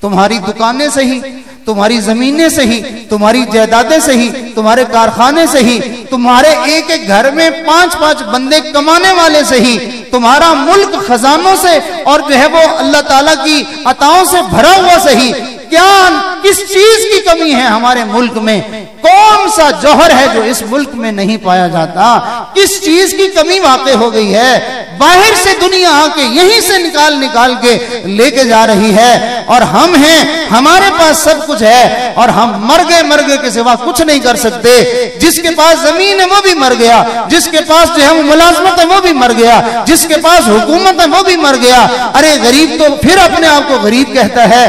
تمہاری دکانیں سے ہی، تمہاری زمینیں سے ہی، تمہاری جائیدادیں سے ہی، تمہارے کارخانے سے ہی، تمہارے ایک ایک گھر میں 5-5 بندے کمانے والے سے ہی، تمہارا ملک خزانوں سے اور جو ہے وہ اللہ تعالیٰ کی عطاؤں سے بھرا ہوا سے ہی، کیا کس چیز کی کمی ہے ہمارے ملک میں؟ کون سا جوہر ہے جو اس ملک میں نہیں پایا جاتا؟ کس چیز کی کمی واقع ہو گئی ہے؟ باہر سے دنیا آ کے یہیں سے نکال کے لے کے جا رہی ہے، اور ہم ہیں، ہمارے پاس سب کچھ ہے، اور ہم مر گئے کے سوا کچھ نہیں کر سکتے۔ جس کے پاس زمین ہے وہ بھی مر گیا، جس کے پاس جو ہے وہ ملازمت ہے وہ بھی مر گیا، جس کے پاس حکومت ہے وہ بھی مر گیا۔ ارے غریب تو پھر اپنے آپ کو غریب کہتا ہے۔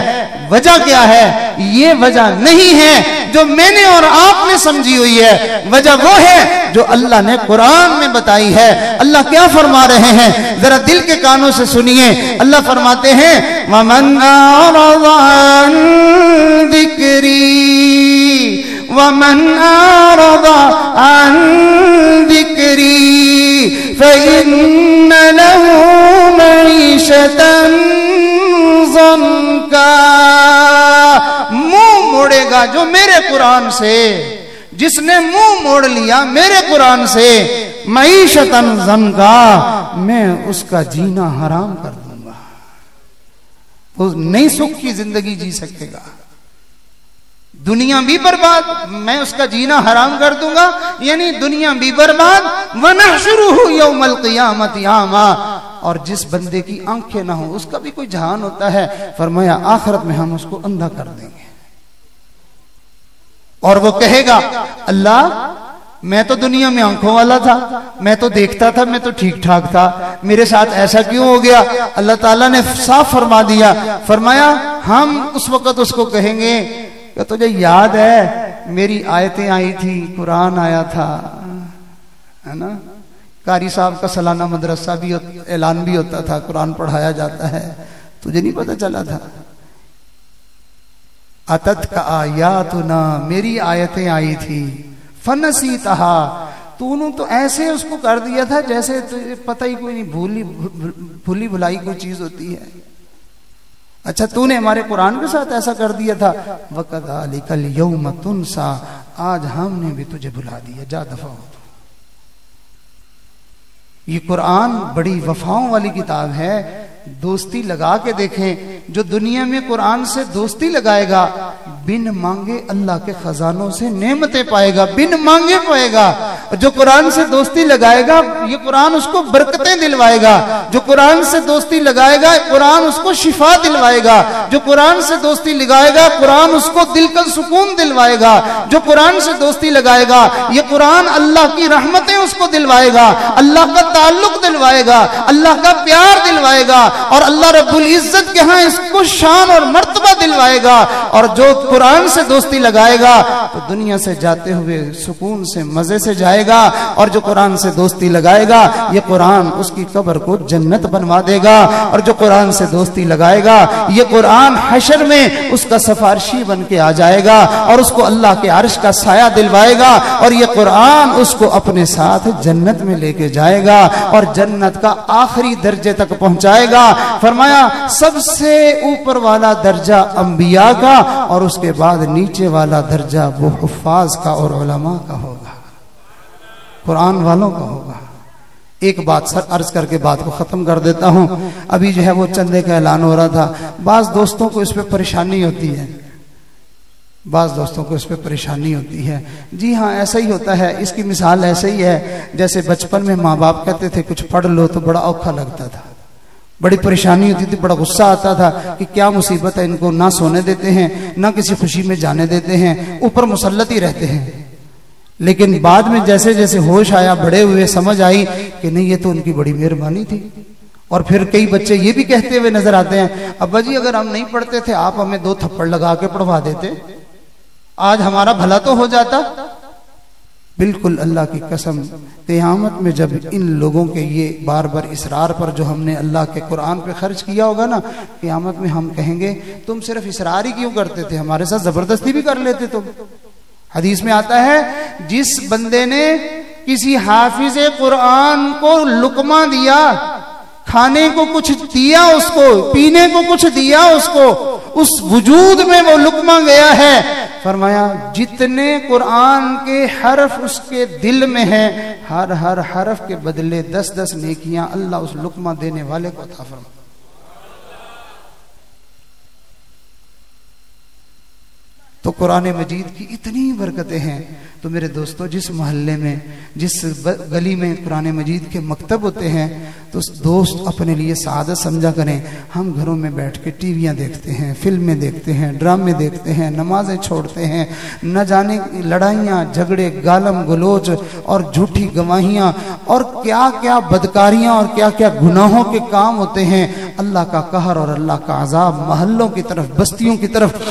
وجہ کیا ہے؟ یہ وجہ نہیں ہے جو میں نے اور آپ نے سمجھی ہوئی ہے، وجہ وہ ہے جو اللہ نے قرآن میں بتائی ہے۔ اللہ کیا فرما رہے ہیں؟ ذرا دل کے کانوں سے سنیے۔ اللہ فرماتے ہیں وَمَنْ أَعْرَضَ عَنْ ذِكْرِي وَمَنْ أَعْرَضَ عَنْ ذِكْرِي فَإِنَّ لَهُ مَعِيشَةً ضنکا۔ منہ موڑے گا جو میرے قرآن سے، جس نے منہ موڑ لیا میرے قرآن سے، معیشتاً ضنکا، میں اس کا جینا حرام کر دوں گا۔ وہ نئی سکھ کی زندگی جی سکے گا، دنیا بھی برباد، میں اس کا جینا حرام کر دوں گا، یعنی دنیا بھی برباد، وَنَحْشُرُهُ يَوْمَ الْقِيَامَةِ عَامًا، اور جس بندے کی آنکھیں نہ ہوں اس کا بھی کوئی جہان ہوتا ہے، فرمایا آخرت میں ہم اس کو اندھا کر دیں گے، اور وہ کہے گا اللہ میں تو دنیا میں آنکھوں والا تھا، میں تو دیکھتا تھا، میں تو ٹھیک ٹھاک تھا، میرے ساتھ ایسا کیوں ہو گیا؟ اللہ تعالیٰ نے صاف فرما دیا، فرمایا ہم اس وقت اس کو کہیں گے کہ تجھے یاد ہے میری آیتیں آئی تھی، قرآن آیا تھا، ہے نا، قاری صاحب کا سالانہ مدرسہ بھی اعلان بھی ہوتا تھا، قرآن پڑھایا جاتا ہے، تجھے نہیں پتہ چلا تھا؟ اتت کا آیاتنا، میری آیتیں آئی تھی، فنسیتہا، تو نے تو ایسے اس کو کر دیا تھا جیسے تجھے پتہ ہی کوئی نہیں، بھولی بھلائی کوئی چیز ہوتی ہے، اچھا تو نے ہمارے قرآن کے ساتھ ایسا کر دیا تھا، وَكَذَلِكَ الْيَوْمَ تُنْسَى، آج ہم نے بھی تجھے بھلا دیا، جا دفع ہو۔ یہ قرآن بڑی وفاؤں والی کتاب ہے، دوستی لگا کے دیکھیں، جو دنیا میں قرآن سے دوستی لگائے گا بن مانگے اللہ کے خزانوں سے نعمتیں پائے گا، بن مانگے پائے گا، جو قرآن سے دوستی لگائے گا یہ قرآن اس کو برکتیں دلوائے گا، جو قرآن سے دوستی لگائے گا قرآن اس کو شفا دلوائے گا، جو قرآن سے دوستی لگائے گا قرآن اس کو دل کا سکون دلوائے گا، جو قرآن سے دوستی لگائے گا یہ قرآن اللہ کی رحمتیں اس کو دلوائے گا، اللہ کا تعلق دلوائے گا، اللہ کا پیار دلوائے گا، اور اللہ رب العزت کے ہاں اس کو شان اور مرتبہ دلوائے گا، اور جو قرآن سے دوستی لگائے گا تو دنیا سے جاتے ہوئے سکون سے مزے سے جائے گا، اور جو قرآن سے دوستی لگائے گا یہ قرآن اس کی قبر کو جنت بنوا دے گا، اور جو قرآن سے دوستی لگائے گا یہ قرآن حشر میں اس کا سفارشی بن کے آ جائے گا، اور اس کو اللہ کے عرش کا سایہ دلوائے گا، اور یہ قرآن اس کو اپنے ساتھ جنت میں لے کے جائے گا، اور جنت کا آخری درجے تک پہنچائے گا۔ فرمایا سب سے اوپر والا درجہ انبیاء کا، اور اس کے بعد نیچے والا درجہ وہ حفاظ کا اور علماء کا ہوگا، قرآن والوں کا ہوگا۔ ایک بات سر عرض کر کے بات کو ختم کر دیتا ہوں، ابھی جو ہے وہ چندے کا اعلان ہو رہا تھا، بعض دوستوں کو اس پہ پریشانی ہوتی ہے، بعض دوستوں کو اس پہ پریشانی ہوتی ہے، جی ہاں ایسا ہی ہوتا ہے، اس کی مثال ایسے ہی ہے جیسے بچپن میں ماں باپ کہتے تھے کچھ پڑھ لو تو بڑا اوکھا لگتا تھا، بڑی پریشانی ہوتی تھی، بڑا غصہ آتا تھا کہ کیا مصیبت ہے، ان کو نہ سونے دیتے ہیں نہ کسی خوشی میں جانے دیتے ہیں، اوپر مسلط ہی رہتے ہیں، لیکن بعد میں جیسے جیسے ہوش آیا، بڑے ہوئے، سمجھ آئی کہ نہیں یہ تو ان کی بڑی مہربانی تھی۔ اور پھر کئی بچے یہ بھی کہتے ہوئے نظر آتے ہیں ابا جی اگر ہم نہیں پڑھتے تھے آپ ہمیں 2 تھپڑ لگا کے پڑھوا دیتے، آج ہمارا بھلا تو ہو جاتا۔ بالکل اللہ کی قسم، قیامت میں جب ان لوگوں کے یہ بار بار اصرار پر جو ہم نے اللہ کے قرآن پہ خرچ کیا ہوگا نا، قیامت میں ہم کہیں گے تم صرف اصرار ہی کیوں کرتے تھے، ہمارے ساتھ زبردستی بھی کر لیتے تم۔ حدیث میں آتا ہے جس بندے نے کسی حافظ قرآن کو لقمہ دیا، کھانے کو کچھ دیا، اس کو پینے کو کچھ دیا، اس کو اس وجود میں وہ لقمہ گیا ہے، فرمایا جتنے قرآن کے حرف اس کے دل میں ہیں ہر حرف کے بدلے 10 نیکیاں اللہ اس لقمہ دینے والے کو عطا فرمائے۔ تو قرآن مجید کی اتنی برکتیں ہیں، تو میرے دوستو جس محلے میں جس گلی میں قرآن مجید کے مکتب ہوتے ہیں تو دوست اپنے لیے سعادت سمجھا کریں۔ ہم گھروں میں بیٹھ کے ٹی ویاں دیکھتے ہیں، فلمیں دیکھتے ہیں، ڈرامے دیکھتے ہیں، نمازیں چھوڑتے ہیں، نہ جانے لڑائیاں جھگڑے گالم گلوچ اور جھوٹی گواہیاں اور کیا کیا بدکاریاں اور کیا کیا گناہوں کے کام ہوتے ہیں۔ اللہ کا قہر اور اللہ کا عذاب محلوں کی طرف، بستیوں کی طرف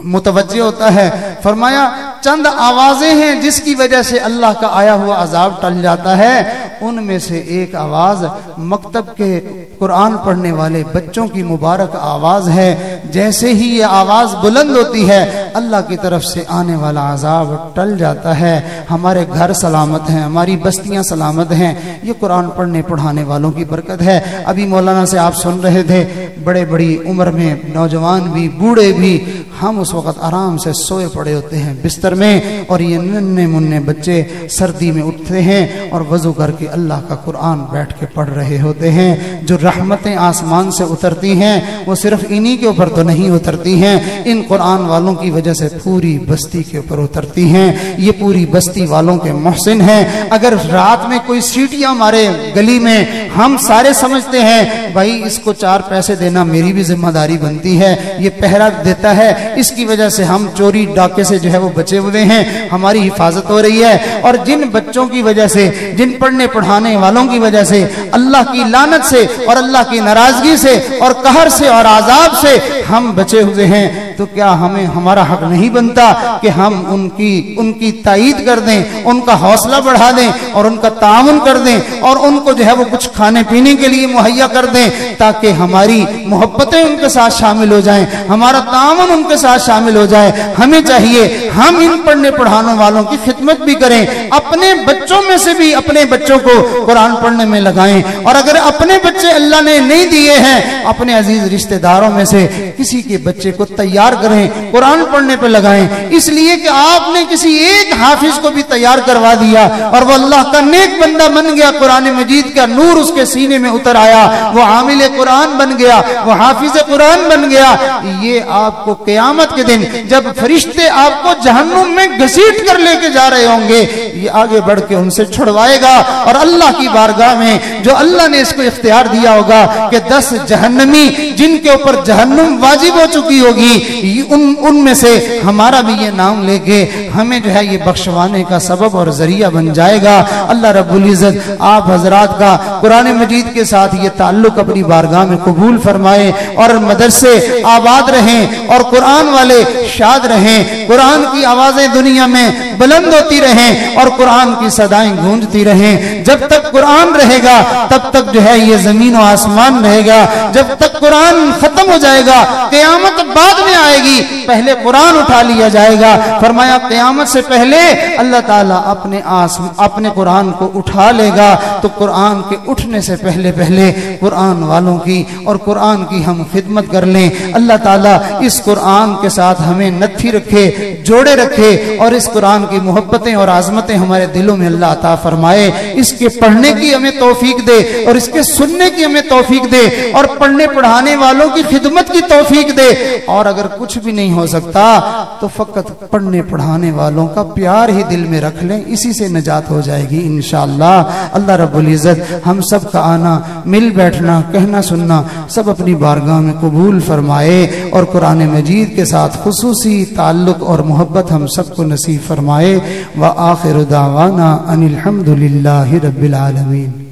متوجہ ہوتا ہے۔ فرمایا چند آوازیں ہیں جس کی وجہ سے اللہ کا آیا ہوا عذاب ٹل جاتا ہے، ان میں سے ایک آواز مکتب کے قرآن پڑھنے والے بچوں کی مبارک آواز ہے، جیسے ہی یہ آواز بلند ہوتی ہے اللہ کی طرف سے آنے والا عذاب ٹل جاتا ہے، ہمارے گھر سلامت ہیں، ہماری بستیاں سلامت ہیں۔ یہ قرآن پڑھنے پڑھانے والوں کی برکت ہے۔ ابھی مولانا سے آپ سن رہے تھے، بڑے بڑی عمر میں نوجوان بھی بوڑھے بھی، ہم اس وقت آرام سے سوئے پڑے ہوتے ہیں بستر میں، اور یہ ننھے منھے بچے سردی میں اٹھتے ہیں اور وضو کر کے اللہ کا قرآن بیٹھ کے پڑھ رہے ہوتے ہیں۔ جو رحمتیں آسمان سے اترتی ہیں وہ صرف انہی کے اوپر تو نہیں اترتی ہیں، ان قرآن والوں کی وجہ سے پوری بستی کے اوپر اترتی ہیں۔ یہ پوری بستی والوں کے محسن ہیں۔ اگر رات میں کوئی سیٹیاں مارے گلی میں، ہم سارے سمجھتے ہیں بھائی اس کو 4 پیسے دینا میری بھی ذمہ داری بنتی ہے، یہ پہرا دیتا ہے، اس کی وجہ سے ہم چوری ڈاکے سے جو ہے وہ بچے ہوئے ہیں، ہماری حفاظت ہو رہی ہے۔ اور جن بچوں کی وجہ سے، جن پڑھنے پڑھانے والوں کی وجہ سے اللہ کی لعنت سے اور اللہ کی ناراضگی سے اور قہر سے اور عذاب سے ہم بچے ہوئے ہیں، تو کیا ہمیں ہمارا حق نہیں بنتا کہ ہم ان کی تائید کر دیں، ان کا حوصلہ بڑھا دیں اور ان کا تعاون کر دیں، اور ان کو جو ہے وہ کچھ کھانے پینے کے لیے مہیا کر دیں، تاکہ ہماری محبتیں ان کے ساتھ شامل ہو جائیں، ہمارا تعاون ان کے ساتھ شامل ہو جائے۔ ہمیں چاہیے ہم ان پڑھنے پڑھانے والوں کی خدمت بھی کریں، اپنے بچوں میں سے بھی اپنے بچوں کو قرآن پڑھنے میں لگائیں، اور اگر اپنے بچے اللہ نے نہیں دیے ہیں، اپنے عزیز رشتہ داروں میں سے کسی کے بچے کو تیار کریں، قرآن پڑھنے پہ لگائیں، اس لیے کہ آپ نے کسی ایک حافظ کو بھی تیار کروا دیا اور وہ اللہ کا نیک بندہ بن گیا، قرآن مجید کا نور اس کے سینے میں اتر آیا، وہ عامل قرآن بن گیا، وہ حافظ قرآن بن گیا۔ یہ آپ کو قیامت کے دن جب فرشتے آپ کو جہنم میں گھسیٹ کر لے کے جا رہے ہوں گے، یہ آگے بڑھ کے ان سے چھڑوائے گا، اور اللہ کی بارگاہ میں جو اللہ نے اس کو اختیار دیا ہوگا کہ 10 جہنمی جن کے اوپر جہنم واجب ہو چکی ہوگی، ان میں سے ہمارا بھی یہ نام لے کے ہمیں جو ہے یہ بخشوانے کا سبب اور ذریعہ بن جائے گا۔ اللہ رب العزت آپ حضرات کا قرآن مجید کے ساتھ یہ تعلق اپنی بارگاہ میں قبول فرمائے، اور مدرسے آباد رہیں اور قرآن والے شاد رہیں، قرآن کی آوازیں دنیا میں بلند ہوتی رہیں اور قرآن کی صدائیں گونجتی رہیں۔ جب تک قرآن رہے گا تب تک جو ہے یہ زمین و آسمان رہے گا، جب تک قرآن ختم ہو جائے گا قیامت بعد میں آئے گی، پہلے قرآن اٹھا لیا جائے گا۔ فرمایا قیامت سے پہلے اللہ تعالیٰ اپنے قرآن کو اٹھا لے گا، تو قرآن کے اٹھنے سے پہلے قرآن والوں کی اور قرآن کی ہم خدمت کر لیں۔ اللہ تعالیٰ اس قرآن کے ساتھ ہمیں نتھی رکھے، جوڑے رکھے، اور اس قرآن کی محبتیں اور عظمتیں ہمارے دلوں میں اللہ عطا فرمائے۔ اس کے پڑھنے کی ہمیں توفیق دے اور اس کے سننے کی ہمیں توفیق دے، اور پڑھنے پڑھانے والوں کی خدمت کی توفیق دے۔ اور اگر کچھ بھی نہیں ہو سکتا تو فقط پڑھنے پڑھانے والوں کا پیار ہی دل میں رکھ لیں، اسی سے نجات ہو جائے گی انشاءاللہ۔ اللہ رب العزت ہم سب کا آنا، مل بیٹھنا، کہنا سننا سب اپنی بارگاہ میں قبول فرمائے، اور قرآن مجید کے ساتھ خصوصی تعلق اور محبت ہم سب کو نصیب فرمائے۔ وآخر دعوانا ان الحمد للہ رب العالمین۔